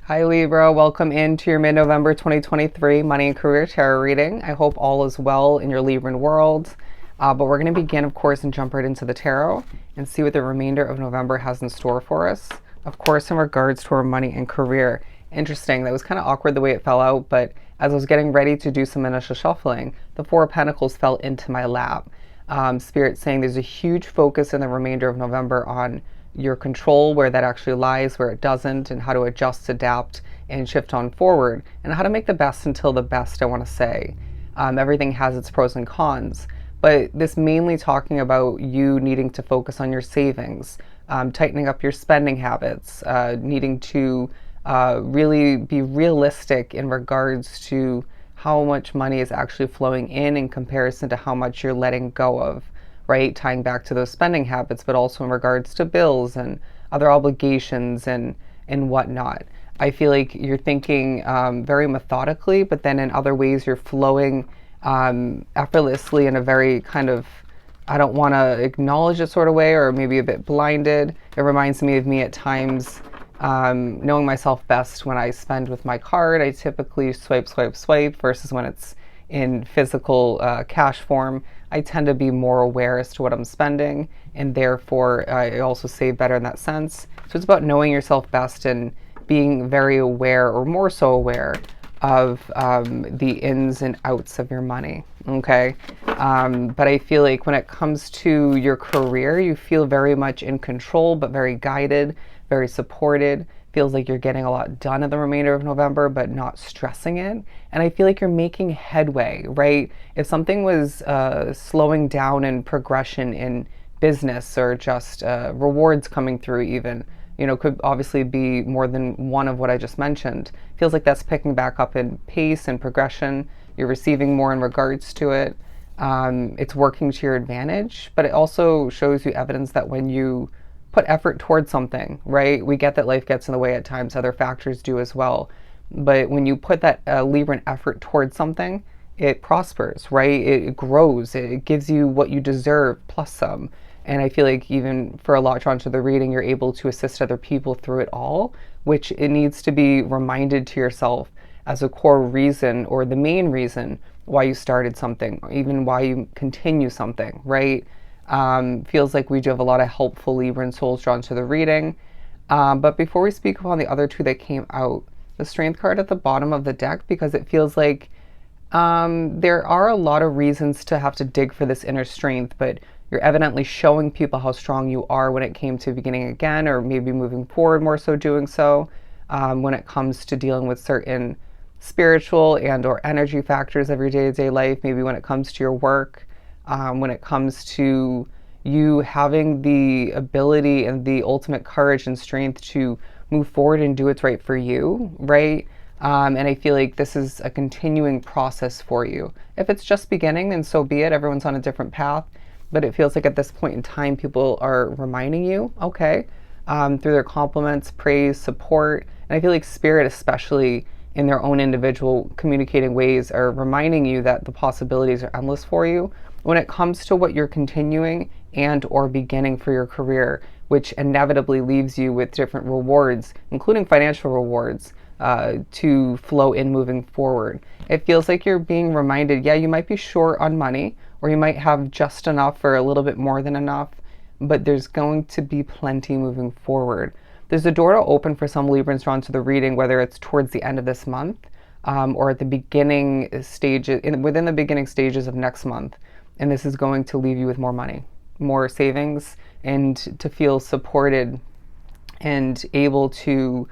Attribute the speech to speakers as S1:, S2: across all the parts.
S1: Hi Libra, welcome into your mid-November 2023 Money and Career Tarot reading. I hope all is well in your Libran world. But we're going to begin, of course, and jump right into the tarot and see what the remainder of November has in store for us. Of course, in regards to our money and career. Interesting, that was kind of awkward the way it fell out, but as I was getting ready to do some initial shuffling, the Four of Pentacles fell into my lap. Spirit saying there's a huge focus in the remainder of November on your control, where that actually lies, where it doesn't, and how to adjust, adapt, and shift on forward, and how to make the best until the best, I want to say. Everything has its pros and cons, but this mainly talking about you needing to focus on your savings, tightening up your spending habits, needing to really be realistic in regards to how much money is actually flowing in comparison to how much you're letting go of, right? Tying back to those spending habits, but also in regards to bills and other obligations and whatnot. I feel like you're thinking very methodically, but then in other ways you're flowing effortlessly in a very kind of, I don't want to acknowledge it sort of way, or maybe a bit blinded. It reminds me of me at times knowing myself best when I spend with my card. I typically swipe, swipe, swipe versus when it's in physical cash form. I tend to be more aware as to what I'm spending, and therefore I also save better in that sense. So it's about knowing yourself best and being very aware, or more so aware, of the ins and outs of your money, okay? But I feel like when it comes to your career, you feel very much in control, but very guided, very supported. Feels like you're getting a lot done in the remainder of November, but not stressing it. And I feel like you're making headway, right? If something was slowing down in progression in business, or just rewards coming through even, could obviously be more than one of what I just mentioned. Feels like that's picking back up in pace and progression. You're receiving more in regards to it. It's working to your advantage, but it also shows you evidence that when you put effort towards something, right? We get that life gets in the way at times, other factors do as well. But when you put that Libran effort towards something, it prospers, right? It grows, it gives you what you deserve plus some. And I feel like even for a lot drawn to the reading, you're able to assist other people through it all, which it needs to be reminded to yourself as a core reason, or the main reason why you started something, or even why you continue something, right? Feels like we do have a lot of helpful Libran souls drawn to the reading. But before we speak upon the other two that came out, the Strength card at the bottom of the deck, because it feels like there are a lot of reasons to have to dig for this inner strength, but you're evidently showing people how strong you are when it came to beginning again, or maybe moving forward, more so doing so, when it comes to dealing with certain spiritual and or energy factors of your day-to-day life, maybe when it comes to your work, when it comes to you having the ability and the ultimate courage and strength to move forward and do what's right for you, right? And I feel like this is a continuing process for you. If it's just beginning, then so be it. Everyone's on a different path. But it feels like at this point in time, people are reminding you, okay, through their compliments, praise, support. And I feel like Spirit, especially in their own individual communicating ways, are reminding you that the possibilities are endless for you when it comes to what you're continuing and or beginning for your career, which inevitably leaves you with different rewards, including financial rewards, to flow in moving forward. It feels like you're being reminded, yeah, you might be short on money, or you might have just enough or a little bit more than enough, but there's going to be plenty moving forward. There's a door to open for some Librans drawn to the reading, whether it's towards the end of this month, or at the beginning stages, within the beginning stages of next month. And this is going to leave you with more money, more savings, and to feel supported and able to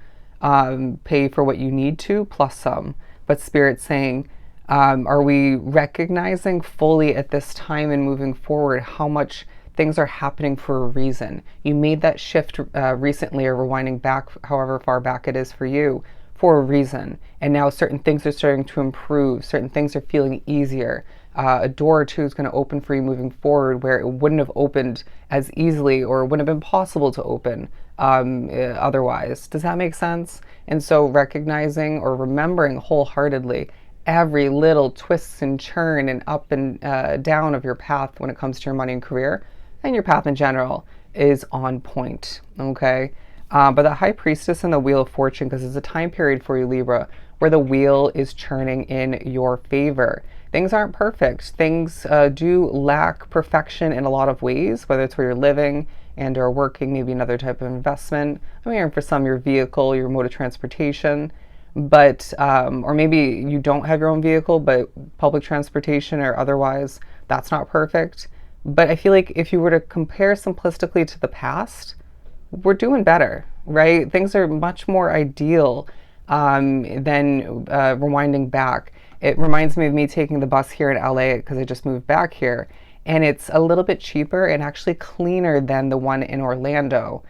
S1: pay for what you need to, plus some. But Spirit's saying, are we recognizing fully at this time and moving forward how much things are happening for a reason? You made that shift recently, or rewinding back, however far back it is for you, for a reason. And now certain things are starting to improve. Certain things are feeling easier. A door or two is going to open for you moving forward where it wouldn't have opened as easily, or wouldn't have been possible to open otherwise. Does that make sense? And so recognizing or remembering wholeheartedly every little twist and turn and up and down of your path when it comes to your money and career, and your path in general, is on point, okay? But the High Priestess and the Wheel of Fortune, because it's a time period for you, Libra, where the wheel is churning in your favor. Things aren't perfect. Things do lack perfection in a lot of ways, whether it's where you're living and or working, maybe another type of investment. I'm hearing for some your vehicle, your mode of transportation, but or maybe you don't have your own vehicle, but public transportation or otherwise, that's not perfect. But I feel like if you were to compare simplistically to the past, we're doing better, right? Things are much more ideal than rewinding back. It reminds me of me taking the bus here in LA because I just moved back here, and it's a little bit cheaper and actually cleaner than the one in Orlando,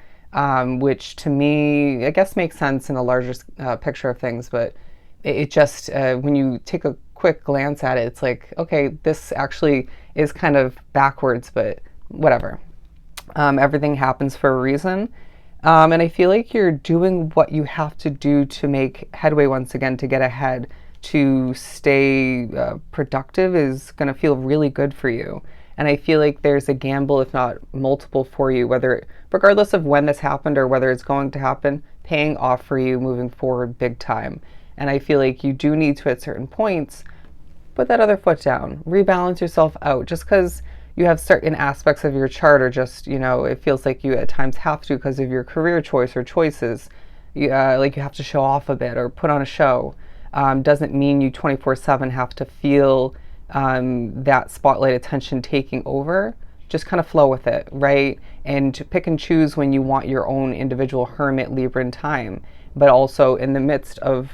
S1: which to me, I guess, makes sense in the larger picture of things. But it just, when you take a quick glance at it, it's like, okay, this actually is kind of backwards, but whatever. Everything happens for a reason. And I feel like you're doing what you have to do to make headway once again, to get ahead, to stay productive is going to feel really good for you. And I feel like there's a gamble, if not multiple, for you, whether, regardless of when this happened or whether it's going to happen, paying off for you moving forward big time. And I feel like you do need to, at certain points, put that other foot down, rebalance yourself out. Just because you have certain aspects of your chart, or just, you know, it feels like you at times have to because of your career choice or choices, like you have to show off a bit or put on a show, doesn't mean you 24/7 have to feel that spotlight attention taking over. Just kind of flow with it, right? And pick and choose when you want your own individual hermit Libran time, but also in the midst of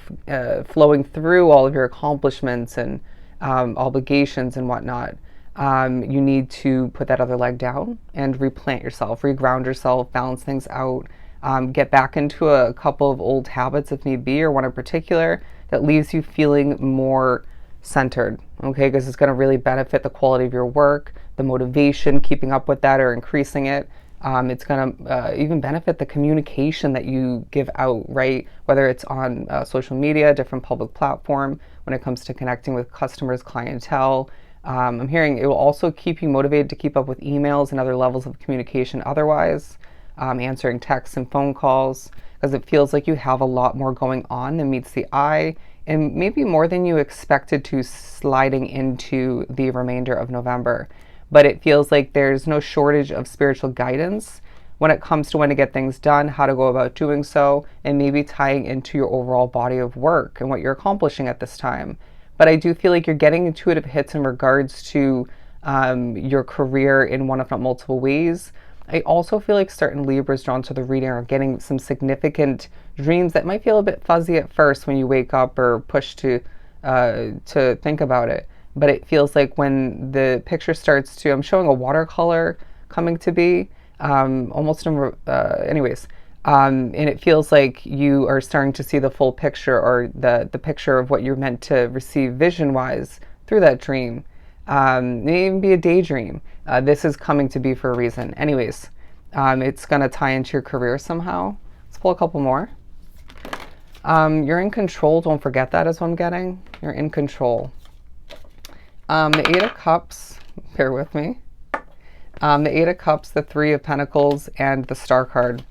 S1: flowing through all of your accomplishments and obligations and whatnot, you need to put that other leg down and replant yourself, reground yourself, balance things out, get back into a couple of old habits if need be, or one in particular that leaves you feeling more centered, okay? Because it's going to really benefit the quality of your work, the motivation, keeping up with that or increasing it. It's going to even benefit the communication that you give out, right? Whether it's on social media, different public platform, when it comes to connecting with customers, clientele. I'm hearing it will also keep you motivated to keep up with emails and other levels of communication otherwise, answering texts and phone calls, because it feels like you have a lot more going on than meets the eye, and maybe more than you expected to sliding into the remainder of November. But it feels like there's no shortage of spiritual guidance when it comes to when to get things done, how to go about doing so, and maybe tying into your overall body of work and what you're accomplishing at this time. But I do feel like you're getting intuitive hits in regards to your career in one, if not multiple ways. I also feel like certain Libras drawn to the reading are getting some significant dreams that might feel a bit fuzzy at first when you wake up or push to think about it. But it feels like when the picture starts to, I'm showing a watercolor coming to be, almost, anyways. And it feels like you are starting to see the full picture, or the picture of what you're meant to receive vision-wise through that dream. It may even be a daydream. This is coming to be for a reason. Anyways, it's going to tie into your career somehow. Let's pull a couple more. You're in control. Don't forget that is what I'm getting. You're in control. The Eight of Cups, bear with me. The Eight of Cups, the Three of Pentacles, and the Star card.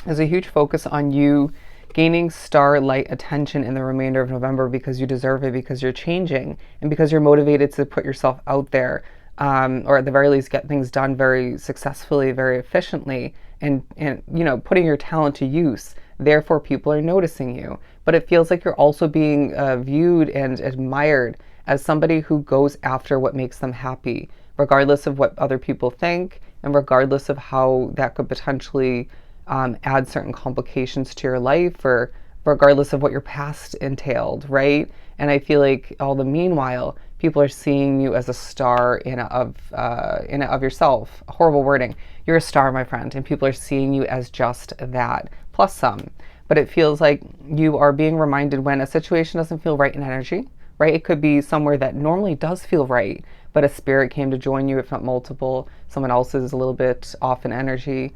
S1: There's a huge focus on you gaining starlight attention in the remainder of November, because you deserve it, because you're changing, and because you're motivated to put yourself out there, or at the very least get things done very successfully, very efficiently, and you know, putting your talent to use. Therefore, people are noticing you. But it feels like you're also being viewed and admired as somebody who goes after what makes them happy, regardless of what other people think, and regardless of how that could potentially add certain complications to your life, or regardless of what your past entailed, right? And I feel like all the meanwhile, people are seeing you as a star in and of yourself. Horrible wording. You're a star, my friend, and people are seeing you as just that, plus some. But it feels like you are being reminded when a situation doesn't feel right in energy, right? It could be somewhere that normally does feel right, but a spirit came to join you, if not multiple. Someone else is a little bit off in energy.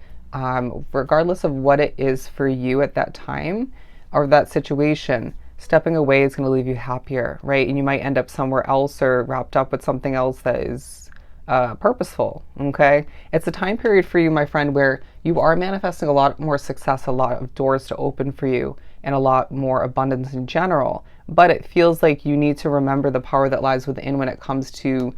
S1: Regardless of what it is for you at that time or that situation, stepping away is going to leave you happier, right? And you might end up somewhere else or wrapped up with something else that is purposeful. Okay, it's a time period for you, my friend, where you are manifesting a lot more success, a lot of doors to open for you, and a lot more abundance in general. But it feels like you need to remember the power that lies within when it comes to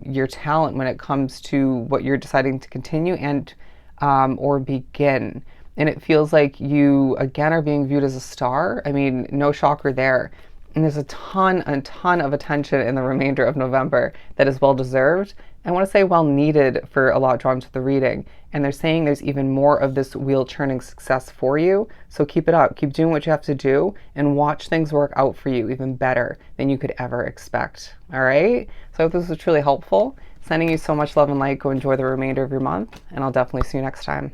S1: your talent, when it comes to what you're deciding to continue and or begin. And it feels like you again are being viewed as a star. I mean, no shocker there. And there's a ton of attention in the remainder of November that is well deserved. I want to say well needed for a lot drawn to the reading. And they're saying there's even more of this wheel churning success for you. So keep it up. Keep doing what you have to do and watch things work out for you even better than you could ever expect. All right. So I hope this was truly helpful. Sending you so much love and light. Go enjoy the remainder of your month. And I'll definitely see you next time.